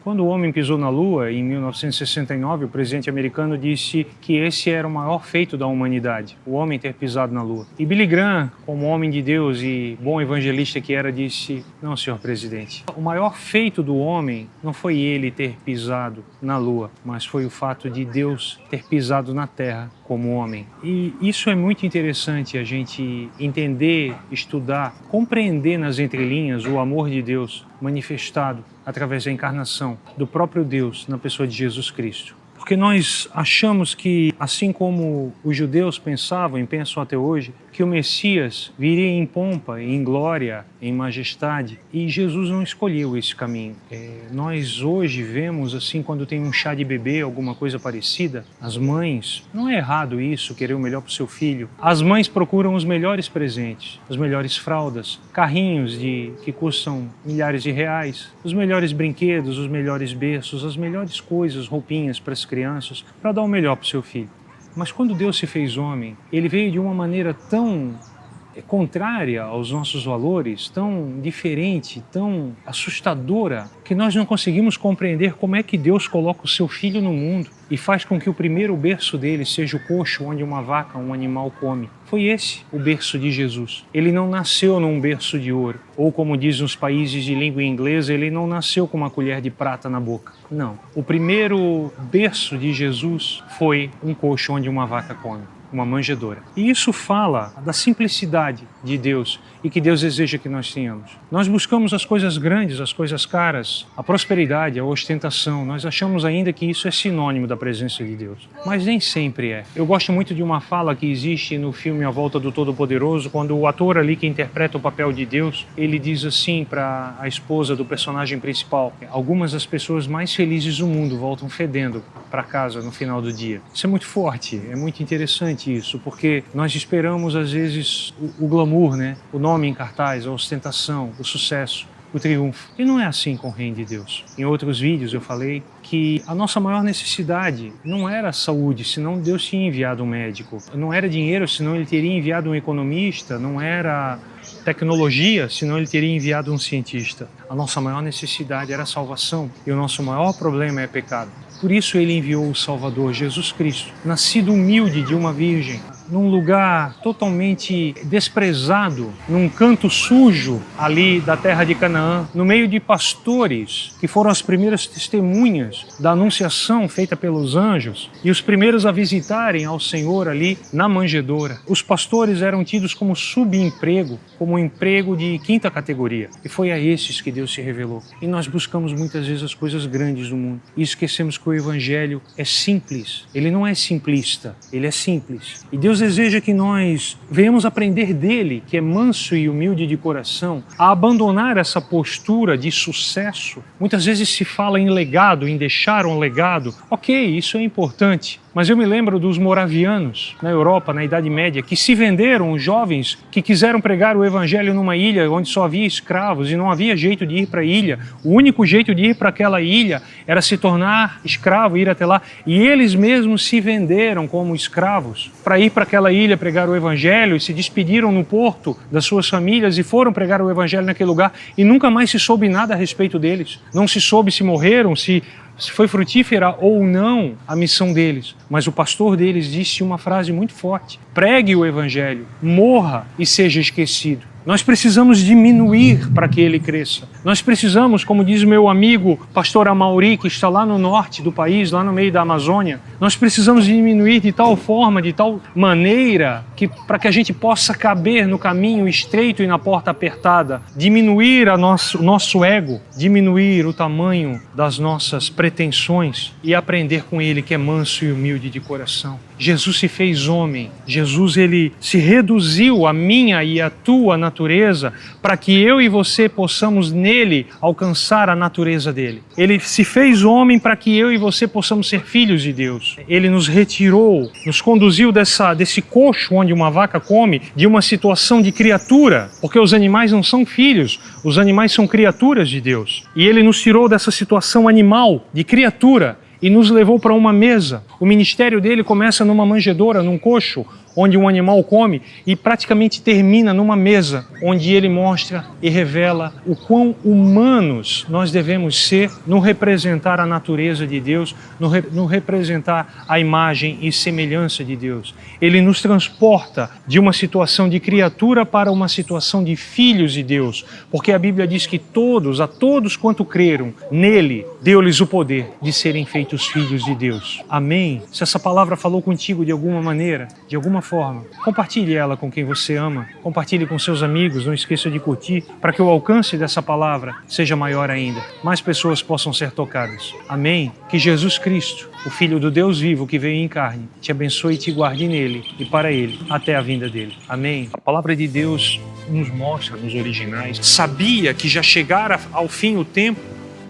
Quando o homem pisou na Lua, em 1969, o presidente americano disse que esse era o maior feito da humanidade, o homem ter pisado na Lua. E Billy Graham, como homem de Deus e bom evangelista que era, disse: não, senhor presidente, o maior feito do homem não foi ele ter pisado na Lua, mas foi o fato de Deus ter pisado na Terra como homem. E isso é muito interessante a gente entender, estudar, compreender nas entrelinhas o amor de Deus manifestado através da encarnação do próprio Deus na pessoa de Jesus Cristo. Porque nós achamos que, assim como os judeus pensavam e pensam até hoje, que o Messias viria em pompa, em glória, em majestade, e Jesus não escolheu esse caminho. Nós hoje vemos, assim, quando tem um chá de bebê, alguma coisa parecida, as mães, não é errado isso, querer o melhor para o seu filho, as mães procuram os melhores presentes, as melhores fraldas, carrinhos que custam milhares de reais, os melhores brinquedos, os melhores berços, as melhores coisas, roupinhas para as crianças, para dar o melhor para o seu filho. Mas quando Deus se fez homem, ele veio de uma maneira tão contrária aos nossos valores, tão diferente, tão assustadora, que nós não conseguimos compreender como é que Deus coloca o seu filho no mundo e faz com que o primeiro berço dele seja o coxo onde uma vaca, um animal come. Foi esse o berço de Jesus. Ele não nasceu num berço de ouro, ou como diz nos países de língua inglesa, ele não nasceu com uma colher de prata na boca. Não. O primeiro berço de Jesus foi um coxo onde uma vaca come, uma manjedoura. E isso fala da simplicidade de Deus e que Deus deseja que nós tenhamos. Nós buscamos as coisas grandes, as coisas caras, a prosperidade, a ostentação. Nós achamos ainda que isso é sinônimo da presença de Deus. Mas nem sempre é. Eu gosto muito de uma fala que existe no filme A Volta do Todo-Poderoso, quando o ator ali que interpreta o papel de Deus, ele diz assim para a esposa do personagem principal: algumas das pessoas mais felizes do mundo voltam fedendo para casa no final do dia. Isso é muito forte, é muito interessante isso, porque nós esperamos às vezes o glamour, né? O nome em cartaz, a ostentação, o sucesso, o triunfo. E não é assim com o reino de Deus. Em outros vídeos eu falei que a nossa maior necessidade não era a saúde, senão Deus tinha enviado um médico. Não era dinheiro, senão ele teria enviado um economista. Não era tecnologia, senão ele teria enviado um cientista. A nossa maior necessidade era a salvação e o nosso maior problema é pecado. Por isso ele enviou o Salvador, Jesus Cristo, nascido humilde de uma virgem, num lugar totalmente desprezado, num canto sujo ali da terra de Canaã, no meio de pastores que foram as primeiras testemunhas da anunciação feita pelos anjos e os primeiros a visitarem ao Senhor ali na manjedoura. Os pastores eram tidos como subemprego, como um emprego de quinta categoria. E foi a esses que Deus se revelou. E nós buscamos muitas vezes as coisas grandes do mundo e esquecemos que o Evangelho é simples. Ele não é simplista, ele é simples. E Deus deseja que nós venhamos aprender dele, que é manso e humilde de coração, a abandonar essa postura de sucesso. Muitas vezes se fala em legado, em deixar um legado. Ok, isso é importante. Mas eu me lembro dos moravianos na Europa, na Idade Média, que se venderam, os jovens que quiseram pregar o Evangelho numa ilha onde só havia escravos e não havia jeito de ir para a ilha. O único jeito de ir para aquela ilha era se tornar escravo, ir até lá. E eles mesmos se venderam como escravos para ir para aquela ilha pregar o Evangelho e se despediram no porto das suas famílias e foram pregar o Evangelho naquele lugar e nunca mais se soube nada a respeito deles. Não se soube se morreram, se foi frutífera ou não a missão deles. Mas o pastor deles disse uma frase muito forte: pregue o Evangelho, morra e seja esquecido. Nós precisamos diminuir para que ele cresça. Nós precisamos, como diz meu amigo pastor Amauri, que está lá no norte do país, lá no meio da Amazônia, nós precisamos diminuir de tal forma, de tal maneira, que para que a gente possa caber no caminho estreito e na porta apertada, diminuir o nosso ego, diminuir o tamanho das nossas pretensões e aprender com ele que é manso e humilde de coração. Jesus se fez homem, Jesus ele se reduziu à minha e à tua natureza para que eu e você possamos nele alcançar a natureza dele. Ele se fez homem para que eu e você possamos ser filhos de Deus. Ele nos retirou, nos conduziu desse coxo onde uma vaca come, de uma situação de criatura, porque os animais não são filhos, os animais são criaturas de Deus. E ele nos tirou dessa situação animal, de criatura, e nos levou para uma mesa. O ministério dele começa numa manjedoura, num coxo, onde um animal come e praticamente termina numa mesa, onde ele mostra e revela o quão humanos nós devemos ser no representar a natureza de Deus, no representar a imagem e semelhança de Deus. Ele nos transporta de uma situação de criatura para uma situação de filhos de Deus, porque a Bíblia diz que a todos quanto creram nele, deu-lhes o poder de serem feitos filhos de Deus. Amém? Se essa palavra falou contigo de alguma maneira, de alguma forma, compartilhe ela com quem você ama, compartilhe com seus amigos, não esqueça de curtir, para que o alcance dessa palavra seja maior ainda, mais pessoas possam ser tocadas. Amém? Que Jesus Cristo, o Filho do Deus vivo que veio em carne, te abençoe e te guarde nele e para ele, até a vinda dele. Amém? A palavra de Deus nos mostra nos originais, sabia que já chegara ao fim o tempo,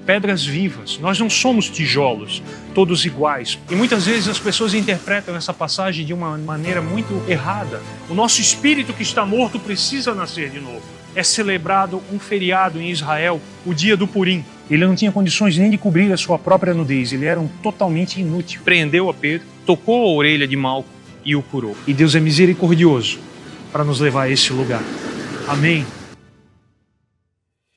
pedras vivas. Nós não somos tijolos, todos iguais. E muitas vezes as pessoas interpretam essa passagem de uma maneira muito errada. O nosso espírito que está morto precisa nascer de novo. É celebrado um feriado em Israel, o dia do Purim. Ele não tinha condições nem de cobrir a sua própria nudez, ele era totalmente inútil. Prendeu a Pedro, tocou a orelha de Malco e o curou. E Deus é misericordioso para nos levar a esse lugar. Amém?